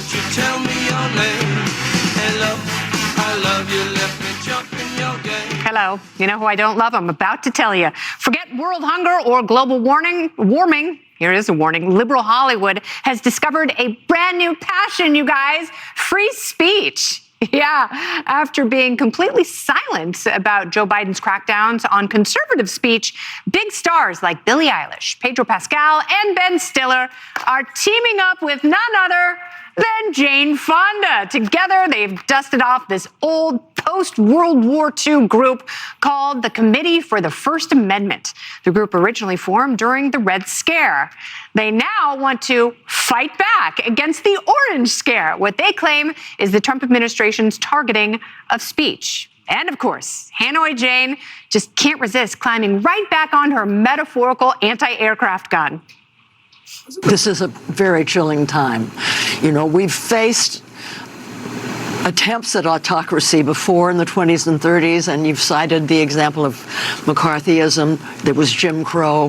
won't you tell me your name? Hello, I love you, let me jump in your game. Hello. You know who I don't love? I'm about to tell you. Forget world hunger or global warming. Here is a warning. Liberal Hollywood has discovered a brand new passion, you guys. Free speech. Yeah, after being completely silent about Joe Biden's crackdowns on conservative speech, big stars like Billie Eilish, Pedro Pascal, and Ben Stiller are teaming up with none other than Jane Fonda. Together, they've dusted off this old post-World War II group called the Committee for the First Amendment. The group originally formed during the Red Scare. They now want to fight back against the Orange Scare, what they claim is the Trump administration's targeting of speech. And of course, Hanoi Jane just can't resist climbing right back on her metaphorical anti-aircraft gun. This is a very chilling time. You know, we've faced attempts at autocracy before in the 20s and 30s, and you've cited the example of McCarthyism. There was Jim Crow.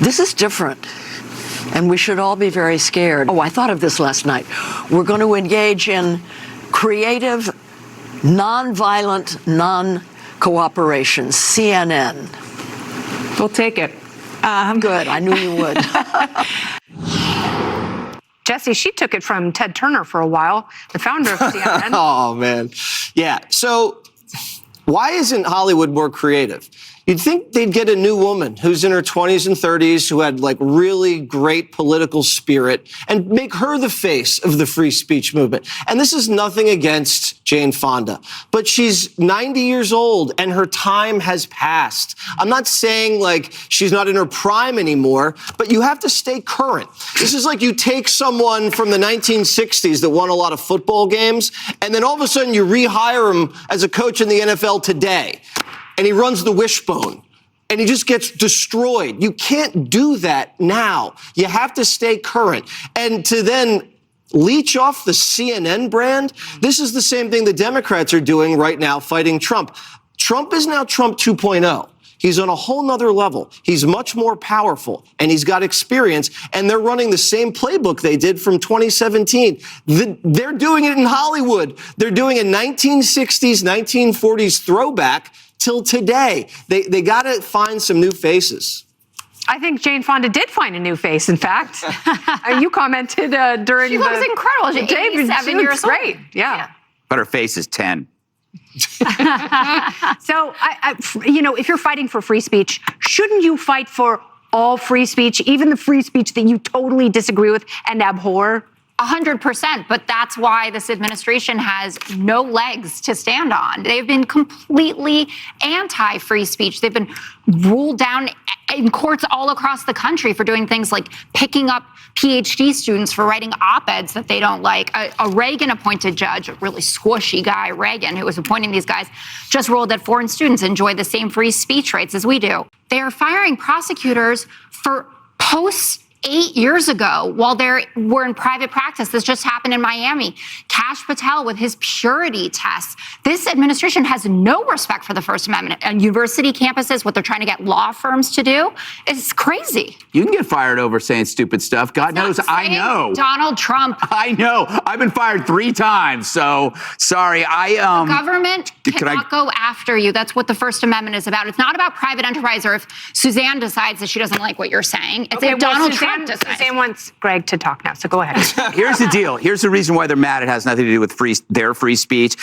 This is different, and we should all be very scared. Oh, I thought of this last night. We're going to engage in creative, nonviolent, non-cooperation, CNN. We'll take it. Good. I knew you would. Jesse, she took it from Ted Turner for a while, the founder of CNN. Oh, man. Yeah. So why isn't Hollywood more creative? You'd think they'd get a new woman who's in her 20s and 30s who had like really great political spirit and make her the face of the free speech movement. And this is nothing against Jane Fonda, but she's 90 years old and her time has passed. I'm not saying like she's not in her prime anymore, but you have to stay current. This is like you take someone from the 1960s that won a lot of football games, and then all of a sudden you rehire him as a coach in the NFL today. And he runs the wishbone, and he just gets destroyed. You can't do that now. You have to stay current. And to then leech off the CNN brand, this is the same thing the Democrats are doing right now, fighting Trump. Trump is now Trump 2.0. He's on a whole nother level. He's much more powerful, and he's got experience, and they're running the same playbook they did from 2017. They're doing it in Hollywood. They're doing a 1960s, 1940s throwback till today. They got to find some new faces. I think Jane Fonda did find a new face, in fact. You commented during she looks incredible. She's 87 years old. Great, yeah. But her face is 10. So, you know, if you're fighting for free speech, shouldn't you fight for all free speech, even the free speech that you totally disagree with and abhor? 100%, but that's why this administration has no legs to stand on. They've been completely anti-free speech. They've been ruled down in courts all across the country for doing things like picking up PhD students for writing op-eds that they don't like. A Reagan-appointed judge, a really squishy guy, Reagan, who was appointing these guys, just ruled that foreign students enjoy the same free speech rights as we do. They are firing prosecutors for posts 8 years ago while they were in private practice. This just happened in Miami. Kash Patel with his purity tests. This administration has no respect for the First Amendment. And university campuses, what they're trying to get law firms to do, is crazy. You can get fired over saying stupid stuff. God knows I know. Donald Trump. I know. I've been fired 3 times. So sorry. The government cannot go after you. That's what the First Amendment is about. It's not about private enterprise or if Suzanne decides that she doesn't like what you're saying. It's if Donald Trump. Suzanne wants Greg to talk now, so go ahead. Here's the deal. Here's the reason why they're mad. It has nothing to do with their free speech.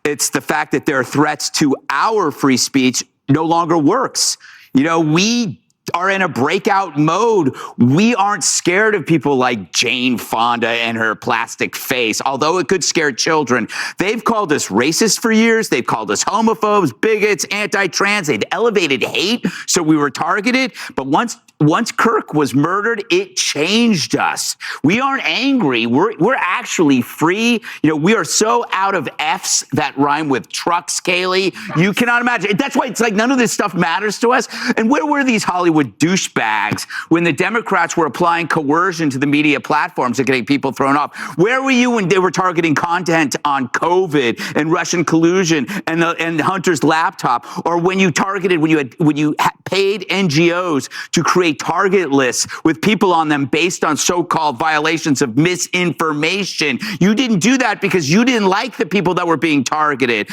It's the fact that their threats to our free speech no longer works. You know, we are in a breakout mode. We aren't scared of people like Jane Fonda and her plastic face, although it could scare children. They've called us racist for years. They've called us homophobes, bigots, anti-trans. They've elevated hate, so we were targeted. But once Kirk was murdered, it changed us. We aren't angry. We're actually free. You know, we are so out of F's that rhyme with trucks, Kaylee. You cannot imagine. That's why it's like none of this stuff matters to us. And where were these Hollywood Hollywood douchebags when the Democrats were applying coercion to the media platforms and getting people thrown off? Where were you when they were targeting content on COVID and Russian collusion and Hunter's laptop, or when you paid NGOs to create target lists with people on them based on so-called violations of misinformation? You didn't do that because you didn't like the people that were being targeted.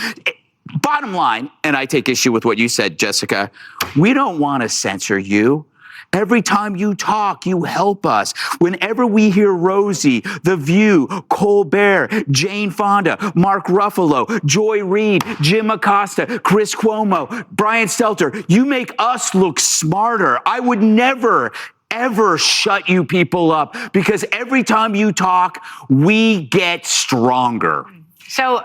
Bottom line, and I take issue with what you said, Jessica, we don't want to censor you. Every time you talk, you help us. Whenever we hear Rosie, The View, Colbert, Jane Fonda, Mark Ruffalo, Joy Reid, Jim Acosta, Chris Cuomo, Brian Stelter, you make us look smarter. I would never, ever shut you people up because every time you talk, we get stronger. So,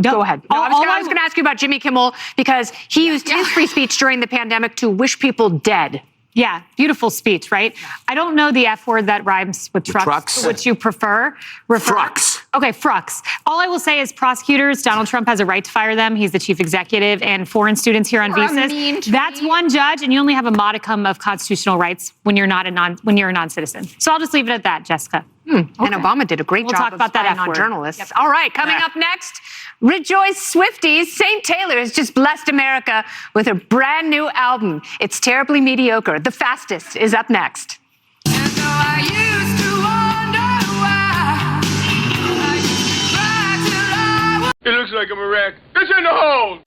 go ahead. No, I was going to ask you about Jimmy Kimmel because he used his free speech during the pandemic to wish people dead. Yeah, beautiful speech, right? I don't know the F word that rhymes with trucks. Which you prefer. Frux. Okay, frux. All I will say is prosecutors, Donald Trump has a right to fire them. He's the chief executive, and foreign students here on visas. That's one judge, and you only have a modicum of constitutional rights when you're a non-citizen. So I'll just leave it at that, Jessica. And Obama did a great job talk about that spying on journalists. Yep. All right, coming up next, rejoice Swifties. St. Taylor has just blessed America with a brand new album. It's terribly mediocre. The Fastest is up next. And so I used to wonder why. I used to cry till I was... It looks like I'm a wreck. It's in the hole!